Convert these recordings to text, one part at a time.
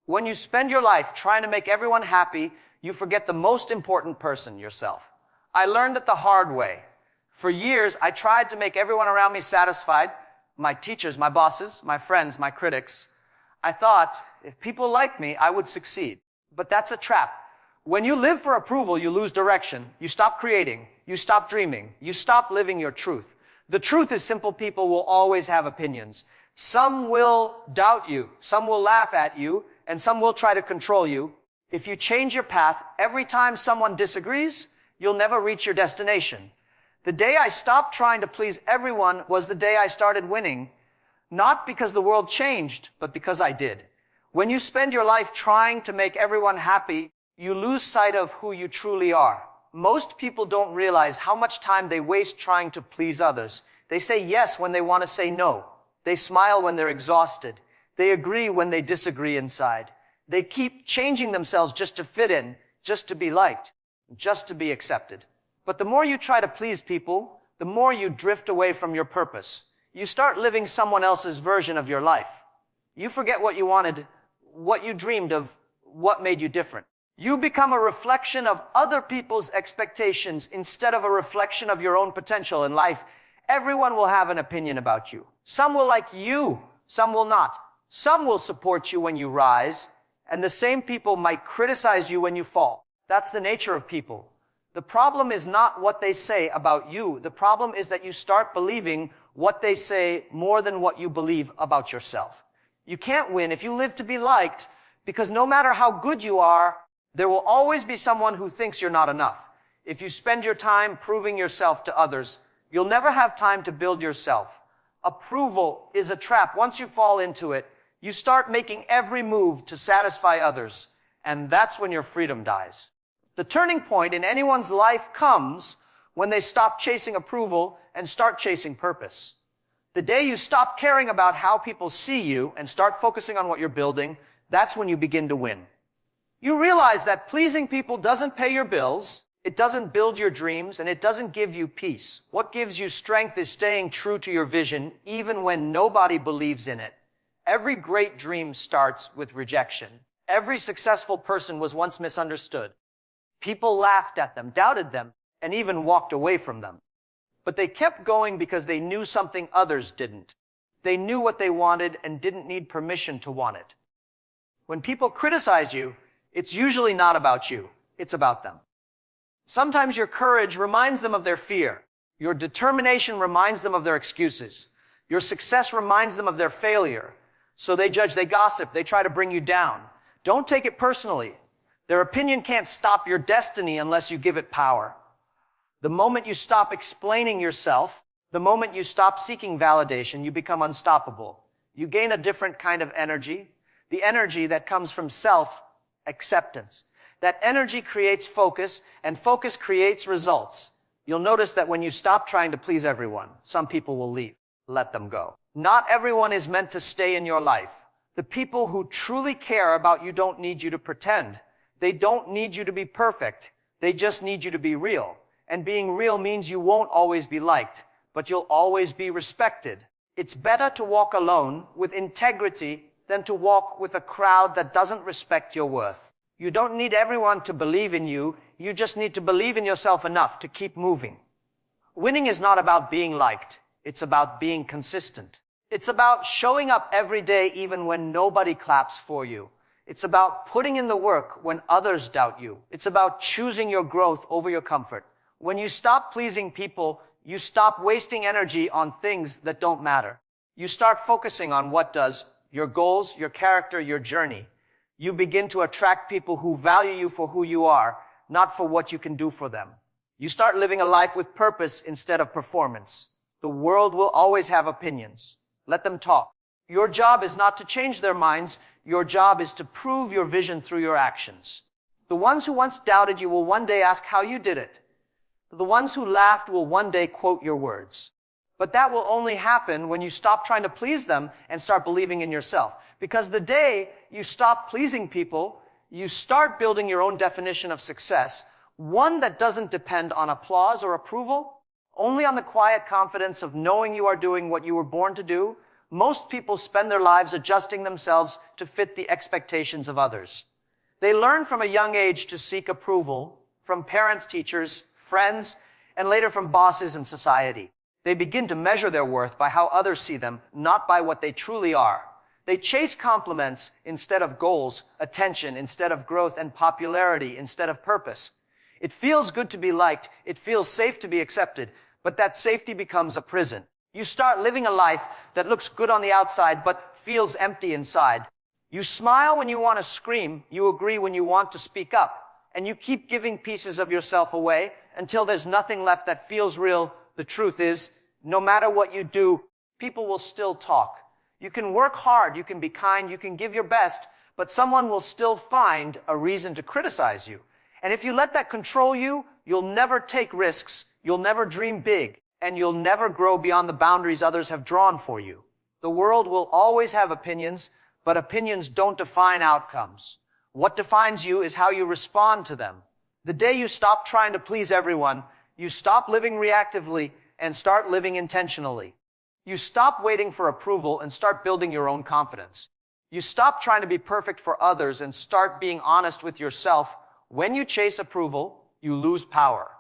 When you spend your life trying to make everyone happy, you forget the most important person, yourself. I learned it the hard way. For years, I tried to make everyone around me satisfied, my teachers, my bosses, my friends, my critics. I thought, if people liked me, I would succeed. But that's a trap. When you live for approval, you lose direction. You stop creating. You stop dreaming. You stop living your truth. The truth is simple people will always have opinions. Some will doubt you. Some will laugh at you. And some will try to control you. If you change your path every time someone disagrees, you'll never reach your destination. The day I stopped trying to please everyone was the day I started winning. Not because the world changed, but because I did. When you spend your life trying to make everyone happy, you lose sight of who you truly are. Most people don't realize how much time they waste trying to please others. They say yes when they want to say no. They smile when they're exhausted. They agree when they disagree inside. They keep changing themselves just to fit in, just to be liked, just to be accepted. But the more you try to please people, the more you drift away from your purpose. You start living someone else's version of your life. You forget what you wanted, what you dreamed of, what made you different. You become a reflection of other people's expectations instead of a reflection of your own potential in life. Everyone will have an opinion about you. Some will like you, some will not. Some will support you when you rise, and the same people might criticize you when you fall. That's the nature of people. The problem is not what they say about you. The problem is that you start believing what they say more than what you believe about yourself. You can't win if you live to be liked, because no matter how good you are, there will always be someone who thinks you're not enough. If you spend your time proving yourself to others, you'll never have time to build yourself. Approval is a trap. Once you fall into it, you start making every move to satisfy others, and that's when your freedom dies. The turning point in anyone's life comes when they stop chasing approval and start chasing purpose. The day you stop caring about how people see you and start focusing on what you're building, that's when you begin to win. You realize that pleasing people doesn't pay your bills, it doesn't build your dreams, and it doesn't give you peace. What gives you strength is staying true to your vision, even when nobody believes in it. Every great dream starts with rejection. Every successful person was once misunderstood. People laughed at them, doubted them, and even walked away from them. But they kept going because they knew something others didn't. They knew what they wanted and didn't need permission to want it. When people criticize you, it's usually not about you. It's about them. Sometimes your courage reminds them of their fear. Your determination reminds them of their excuses. Your success reminds them of their failure. So they judge, they gossip, they try to bring you down. Don't take it personally. Their opinion can't stop your destiny unless you give it power. The moment you stop explaining yourself, the moment you stop seeking validation, you become unstoppable. You gain a different kind of energy, the energy that comes from self-acceptance. That energy creates focus, and focus creates results. You'll notice that when you stop trying to please everyone, some people will leave. Let them go. Not everyone is meant to stay in your life. The people who truly care about you don't need you to pretend. They don't need you to be perfect. They just need you to be real. And being real means you won't always be liked, but you'll always be respected. It's better to walk alone with integrity than to walk with a crowd that doesn't respect your worth. You don't need everyone to believe in you. You just need to believe in yourself enough to keep moving. Winning is not about being liked. It's about being consistent. It's about showing up every day even when nobody claps for you. It's about putting in the work when others doubt you. It's about choosing your growth over your comfort. When you stop pleasing people, you stop wasting energy on things that don't matter. You start focusing on what does, your goals, your character, your journey. You begin to attract people who value you for who you are, not for what you can do for them. You start living a life with purpose instead of performance. The world will always have opinions. Let them talk. Your job is not to change their minds. Your job is to prove your vision through your actions. The ones who once doubted you will one day ask how you did it. The ones who laughed will one day quote your words. But that will only happen when you stop trying to please them and start believing in yourself. Because the day you stop pleasing people, you start building your own definition of success, one that doesn't depend on applause or approval, only on the quiet confidence of knowing you are doing what you were born to do. Most people spend their lives adjusting themselves to fit the expectations of others. They learn from a young age to seek approval from parents, teachers, friends, and later from bosses and society. They begin to measure their worth by how others see them, not by what they truly are. They chase compliments instead of goals, attention instead of growth, and popularity instead of purpose. It feels good to be liked. It feels safe to be accepted. But that safety becomes a prison. You start living a life that looks good on the outside but feels empty inside. You smile when you want to scream. You agree when you want to speak up. And you keep giving pieces of yourself away until there's nothing left that feels real. The truth is, no matter what you do, people will still talk. You can work hard, you can be kind, you can give your best, but someone will still find a reason to criticize you. And if you let that control you, you'll never take risks, you'll never dream big, and you'll never grow beyond the boundaries others have drawn for you. The world will always have opinions, but opinions don't define outcomes. What defines you is how you respond to them. The day you stop trying to please everyone, you stop living reactively and start living intentionally. You stop waiting for approval and start building your own confidence. You stop trying to be perfect for others and start being honest with yourself. When you chase approval, you lose power.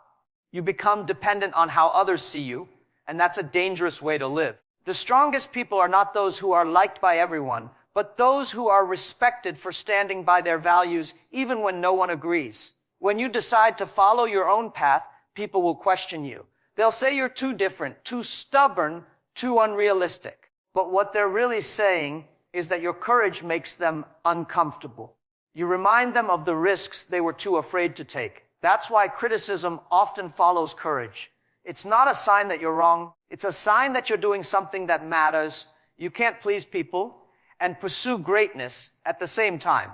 You become dependent on how others see you, and that's a dangerous way to live. The strongest people are not those who are liked by everyone, but those who are respected for standing by their values even when no one agrees. When you decide to follow your own path, people will question you. They'll say you're too different, too stubborn, too unrealistic. But what they're really saying is that your courage makes them uncomfortable. You remind them of the risks they were too afraid to take. That's why criticism often follows courage. It's not a sign that you're wrong. It's a sign that you're doing something that matters. You can't please people and pursue greatness at the same time.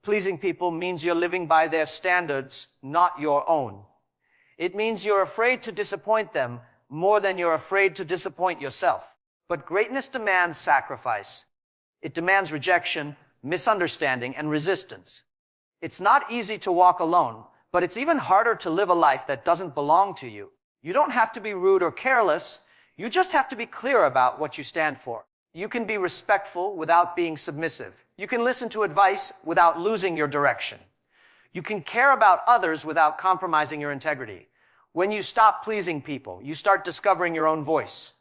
Pleasing people means you're living by their standards, not your own. It means you're afraid to disappoint them more than you're afraid to disappoint yourself. But greatness demands sacrifice. It demands rejection, misunderstanding, and resistance. It's not easy to walk alone, but it's even harder to live a life that doesn't belong to you. You don't have to be rude or careless. You just have to be clear about what you stand for. You can be respectful without being submissive. You can listen to advice without losing your direction. You can care about others without compromising your integrity. When you stop pleasing people, you start discovering your own voice.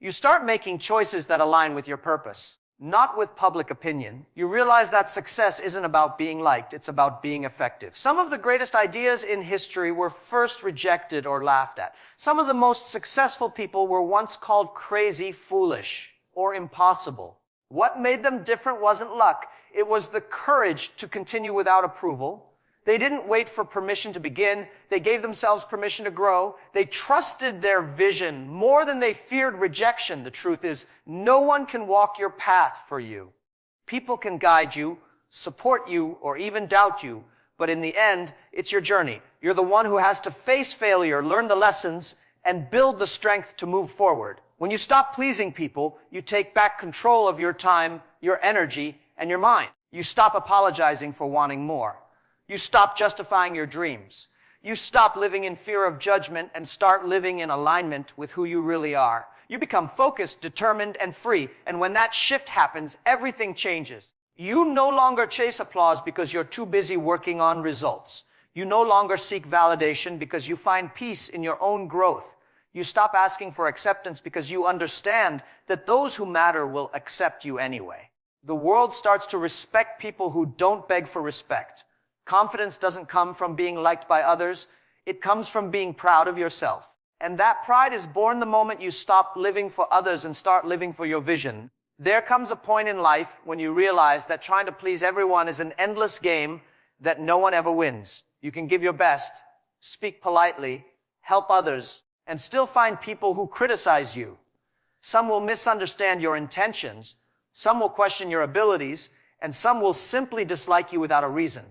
You start making choices that align with your purpose, not with public opinion. You realize that success isn't about being liked, it's about being effective. Some of the greatest ideas in history were first rejected or laughed at. Some of the most successful people were once called crazy, foolish, or impossible. What made them different wasn't luck. It was the courage to continue without approval. They didn't wait for permission to begin. They gave themselves permission to grow. They trusted their vision more than they feared rejection. The truth is, no one can walk your path for you. People can guide you, support you, or even doubt you. But in the end, it's your journey. You're the one who has to face failure, learn the lessons, and build the strength to move forward. When you stop pleasing people, you take back control of your time, your energy, and your mind. You stop apologizing for wanting more. You stop justifying your dreams. You stop living in fear of judgment and start living in alignment with who you really are. You become focused, determined, and free. And when that shift happens, everything changes. You no longer chase applause because you're too busy working on results. You no longer seek validation because you find peace in your own growth. You stop asking for acceptance because you understand that those who matter will accept you anyway. The world starts to respect people who don't beg for respect. Confidence doesn't come from being liked by others. It comes from being proud of yourself. And that pride is born the moment you stop living for others and start living for your vision. There comes a point in life when you realize that trying to please everyone is an endless game that no one ever wins. You can give your best, speak politely, help others, and still find people who criticize you. Some will misunderstand your intentions, some will question your abilities, and some will simply dislike you without a reason.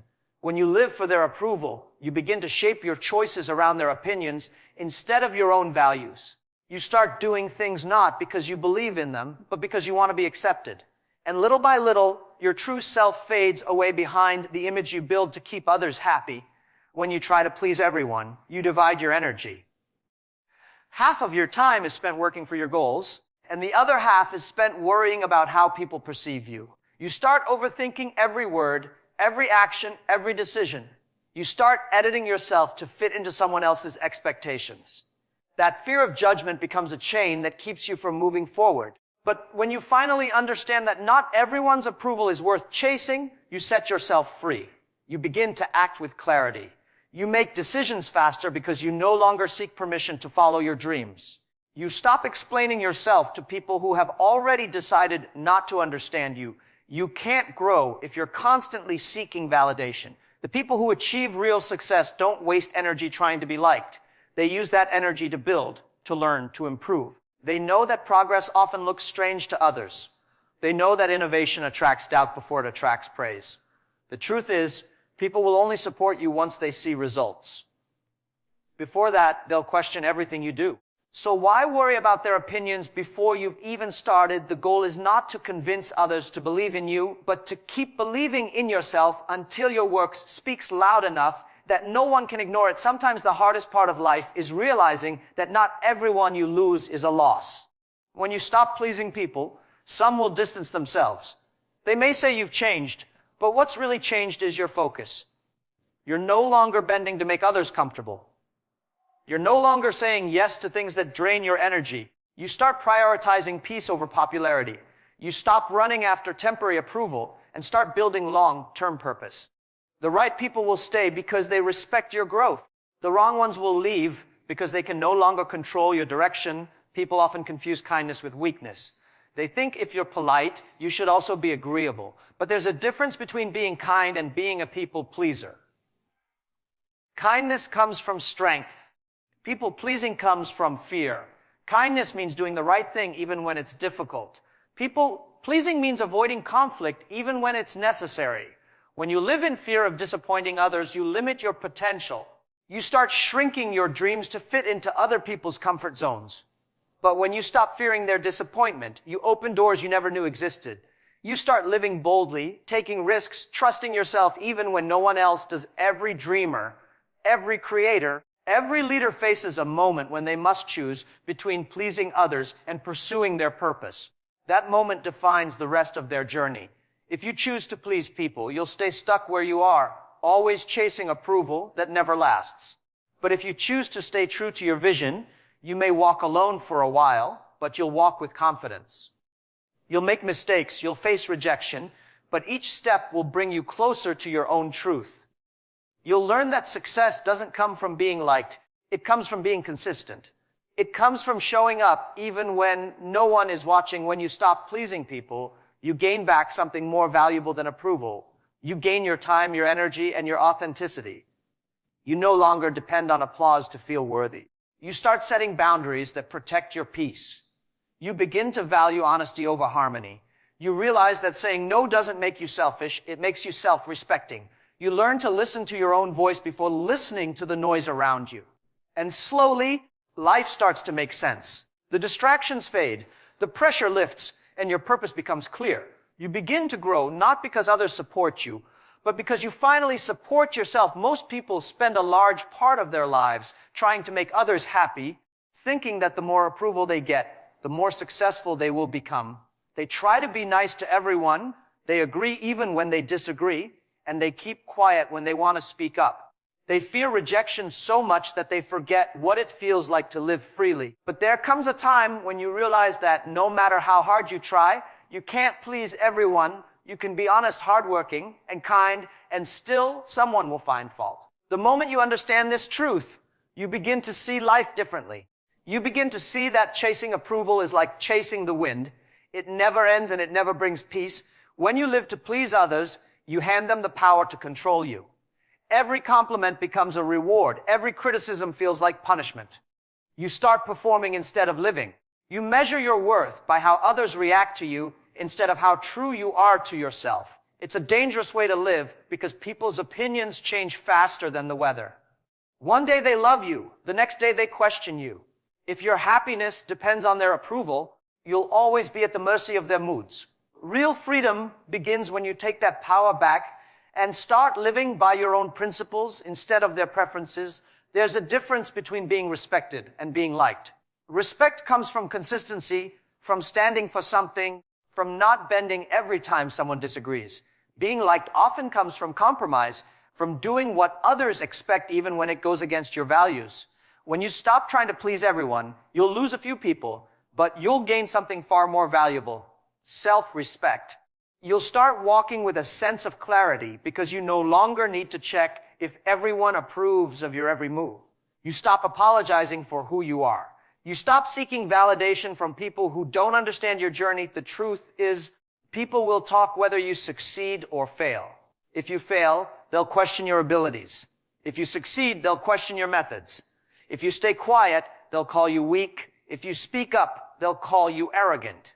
When you live for their approval, you begin to shape your choices around their opinions instead of your own values. You start doing things not because you believe in them, but because you want to be accepted. And little by little, your true self fades away behind the image you build to keep others happy. When you try to please everyone, you divide your energy. Half of your time is spent working for your goals, and the other half is spent worrying about how people perceive you. You start overthinking every word, every action, every decision. You start editing yourself to fit into someone else's expectations. That fear of judgment becomes a chain that keeps you from moving forward. But when you finally understand that not everyone's approval is worth chasing, you set yourself free. You begin to act with clarity. You make decisions faster because you no longer seek permission to follow your dreams. You stop explaining yourself to people who have already decided not to understand you. You can't grow if you're constantly seeking validation. The people who achieve real success don't waste energy trying to be liked. They use that energy to build, to learn, to improve. They know that progress often looks strange to others. They know that innovation attracts doubt before it attracts praise. The truth is, people will only support you once they see results. Before that, they'll question everything you do. So why worry about their opinions before you've even started? The goal is not to convince others to believe in you, but to keep believing in yourself until your work speaks loud enough that no one can ignore it. Sometimes the hardest part of life is realizing that not everyone you lose is a loss. When you stop pleasing people, some will distance themselves. They may say you've changed, but what's really changed is your focus. You're no longer bending to make others comfortable. You're no longer saying yes to things that drain your energy. You start prioritizing peace over popularity. You stop running after temporary approval and start building long-term purpose. The right people will stay because they respect your growth. The wrong ones will leave because they can no longer control your direction. People often confuse kindness with weakness. They think if you're polite, you should also be agreeable. But there's a difference between being kind and being a people pleaser. Kindness comes from strength. People pleasing comes from fear. Kindness means doing the right thing even when it's difficult. People pleasing means avoiding conflict even when it's necessary. When you live in fear of disappointing others, you limit your potential. You start shrinking your dreams to fit into other people's comfort zones. But when you stop fearing their disappointment, you open doors you never knew existed. You start living boldly, taking risks, trusting yourself even when no one else does. Every dreamer, every creator, every leader faces a moment when they must choose between pleasing others and pursuing their purpose. That moment defines the rest of their journey. If you choose to please people, you'll stay stuck where you are, always chasing approval that never lasts. But if you choose to stay true to your vision, you may walk alone for a while, but you'll walk with confidence. You'll make mistakes, you'll face rejection, but each step will bring you closer to your own truth. You'll learn that success doesn't come from being liked. It comes from being consistent. It comes from showing up even when no one is watching. When you stop pleasing people, you gain back something more valuable than approval. You gain your time, your energy, and your authenticity. You no longer depend on applause to feel worthy. You start setting boundaries that protect your peace. You begin to value honesty over harmony. You realize that saying no doesn't make you selfish, it makes you self-respecting. You learn to listen to your own voice before listening to the noise around you. And slowly, life starts to make sense. The distractions fade, the pressure lifts, and your purpose becomes clear. You begin to grow not because others support you, but because you finally support yourself. Most people spend a large part of their lives trying to make others happy, thinking that the more approval they get, the more successful they will become. They try to be nice to everyone, they agree even when they disagree, and they keep quiet when they want to speak up. They fear rejection so much that they forget what it feels like to live freely. But there comes a time when you realize that no matter how hard you try, you can't please everyone. You can be honest, hardworking, and kind, and still someone will find fault. The moment you understand this truth, you begin to see life differently. You begin to see that chasing approval is like chasing the wind. It never ends and it never brings peace. When you live to please others, you hand them the power to control you. Every compliment becomes a reward. Every criticism feels like punishment. You start performing instead of living. You measure your worth by how others react to you instead of how true you are to yourself. It's a dangerous way to live because people's opinions change faster than the weather. One day they love you, the next day they question you. If your happiness depends on their approval, you'll always be at the mercy of their moods. Real freedom begins when you take that power back and start living by your own principles instead of their preferences. There's a difference between being respected and being liked. Respect comes from consistency. from standing for something, from not bending every time someone disagrees. Being liked often comes from compromise, from doing what others expect even when it goes against your values. When you stop trying to please everyone, you'll lose a few people, but you'll gain something far more valuable: self-respect. You'll start walking with a sense of clarity because you no longer need to check if everyone approves of your every move. You stop apologizing for who you are. You stop seeking validation from people who don't understand your journey. The truth is, people will talk whether you succeed or fail. If you fail, they'll question your abilities. If you succeed, they'll question your methods. If you stay quiet, they'll call you weak. If you speak up, they'll call you arrogant.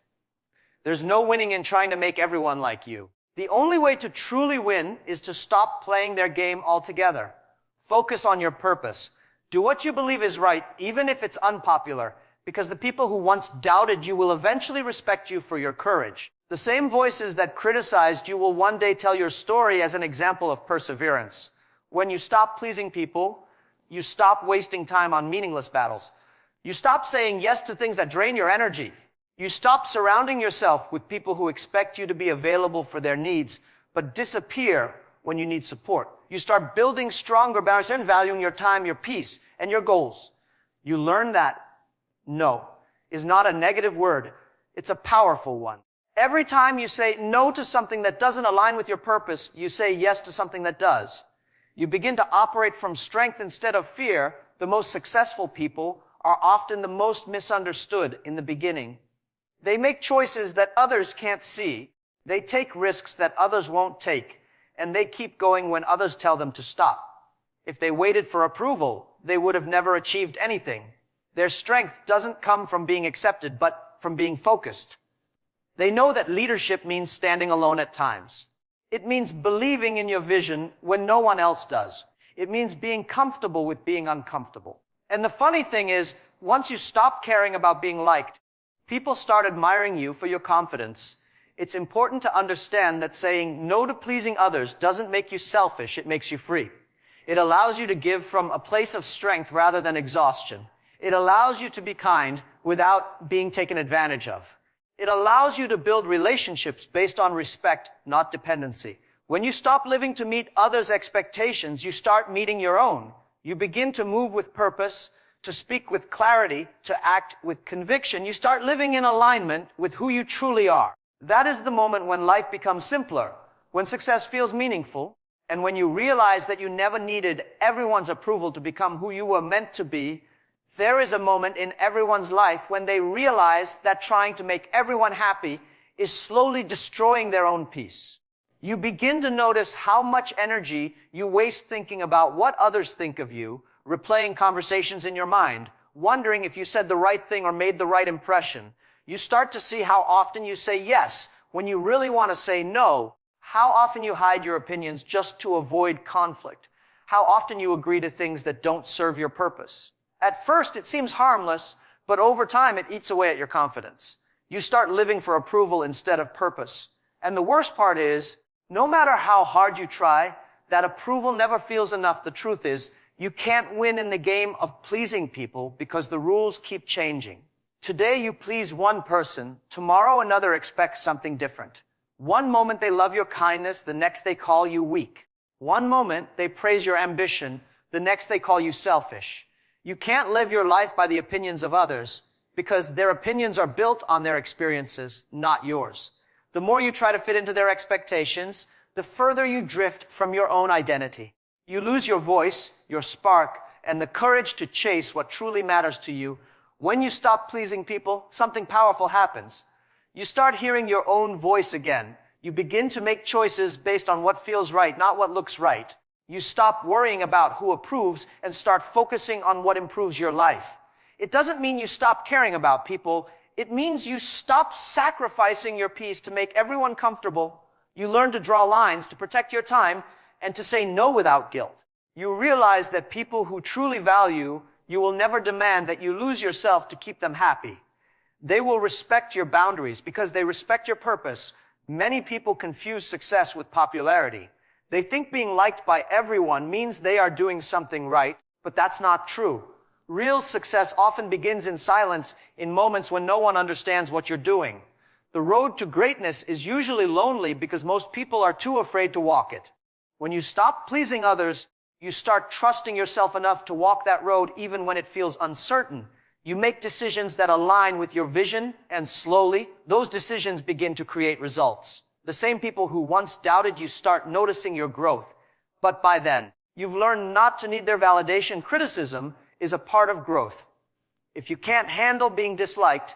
There's no winning in trying to make everyone like you. The only way to truly win is to stop playing their game altogether. Focus on your purpose. Do what you believe is right, even if it's unpopular, because the people who once doubted you will eventually respect you for your courage. The same voices that criticized you will one day tell your story as an example of perseverance. When you stop pleasing people, you stop wasting time on meaningless battles. You stop saying yes to things that drain your energy. You stop surrounding yourself with people who expect you to be available for their needs, but disappear when you need support. You start building stronger boundaries and valuing your time, your peace, and your goals. You learn that no is not a negative word. It's a powerful one. Every time you say no to something that doesn't align with your purpose, you say yes to something that does. You begin to operate from strength instead of fear. The most successful people are often the most misunderstood in the beginning. They make choices that others can't see. They take risks that others won't take. And they keep going when others tell them to stop. If they waited for approval, they would have never achieved anything. Their strength doesn't come from being accepted, but from being focused. They know that leadership means standing alone at times. It means believing in your vision when no one else does. It means being comfortable with being uncomfortable. And the funny thing is, once you stop caring about being liked, people start admiring you for your confidence. It's important to understand that saying no to pleasing others doesn't make you selfish, it makes you free. It allows you to give from a place of strength rather than exhaustion. It allows you to be kind without being taken advantage of. It allows you to build relationships based on respect, not dependency. When you stop living to meet others' expectations, you start meeting your own. You begin to move with purpose, to speak with clarity, to act with conviction. You start living in alignment with who you truly are. That is the moment when life becomes simpler, when success feels meaningful, and when you realize that you never needed everyone's approval to become who you were meant to be. There is a moment in everyone's life when they realize that trying to make everyone happy is slowly destroying their own peace. You begin to notice how much energy you waste thinking about what others think of you, replaying conversations in your mind, wondering if you said the right thing or made the right impression. You start to see how often you say yes when you really want to say no, how often you hide your opinions just to avoid conflict, how often you agree to things that don't serve your purpose. At first, it seems harmless, but over time, it eats away at your confidence. You start living for approval instead of purpose. And the worst part is, no matter how hard you try, that approval never feels enough. The truth is, you can't win in the game of pleasing people because the rules keep changing. Today you please one person, tomorrow another expects something different. One moment they love your kindness, the next they call you weak. One moment they praise your ambition, the next they call you selfish. You can't live your life by the opinions of others because their opinions are built on their experiences, not yours. The more you try to fit into their expectations, the further you drift from your own identity. You lose your voice, your spark, and the courage to chase what truly matters to you. When you stop pleasing people, something powerful happens. You start hearing your own voice again. You begin to make choices based on what feels right, not what looks right. You stop worrying about who approves and start focusing on what improves your life. It doesn't mean you stop caring about people. It means you stop sacrificing your peace to make everyone comfortable. You learn to draw lines to protect your time and to say no without guilt. You realize that people who truly value you will never demand that you lose yourself to keep them happy. They will respect your boundaries because they respect your purpose. Many people confuse success with popularity. They think being liked by everyone means they are doing something right, but that's not true. Real success often begins in silence, in moments when no one understands what you're doing. The road to greatness is usually lonely because most people are too afraid to walk it. When you stop pleasing others, you start trusting yourself enough to walk that road even when it feels uncertain. You make decisions that align with your vision, and slowly, those decisions begin to create results. The same people who once doubted you start noticing your growth. But by then, you've learned not to need their validation. Criticism is a part of growth. If you can't handle being disliked,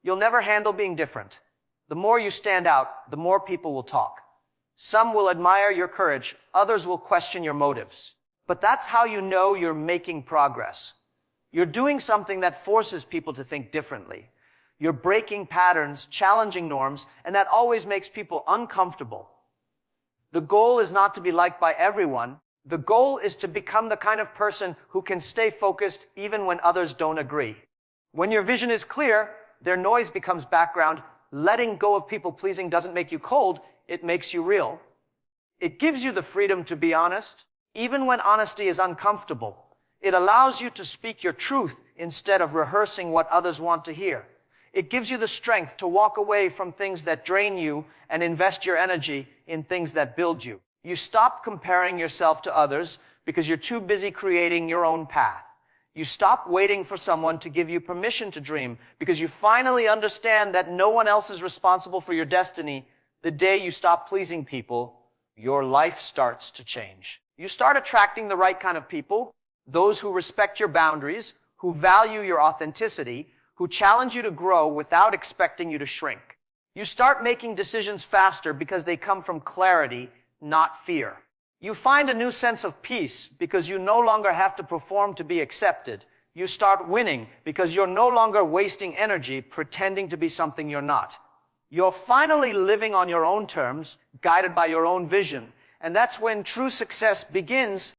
you'll never handle being different. The more you stand out, the more people will talk. Some will admire your courage, others will question your motives. But that's how you know you're making progress. You're doing something that forces people to think differently. You're breaking patterns, challenging norms, and that always makes people uncomfortable. The goal is not to be liked by everyone. The goal is to become the kind of person who can stay focused even when others don't agree. When your vision is clear, their noise becomes background. Letting go of people pleasing doesn't make you cold, it makes you real. It gives you the freedom to be honest, even when honesty is uncomfortable. It allows you to speak your truth instead of rehearsing what others want to hear. It gives you the strength to walk away from things that drain you and invest your energy in things that build you. You stop comparing yourself to others because you're too busy creating your own path. You stop waiting for someone to give you permission to dream because you finally understand that no one else is responsible for your destiny. The day you stop pleasing people, your life starts to change. You start attracting the right kind of people, those who respect your boundaries, who value your authenticity, who challenge you to grow without expecting you to shrink. You start making decisions faster because they come from clarity, not fear. You find a new sense of peace because you no longer have to perform to be accepted. You start winning because you're no longer wasting energy pretending to be something you're not. You're finally living on your own terms, guided by your own vision. And that's when true success begins,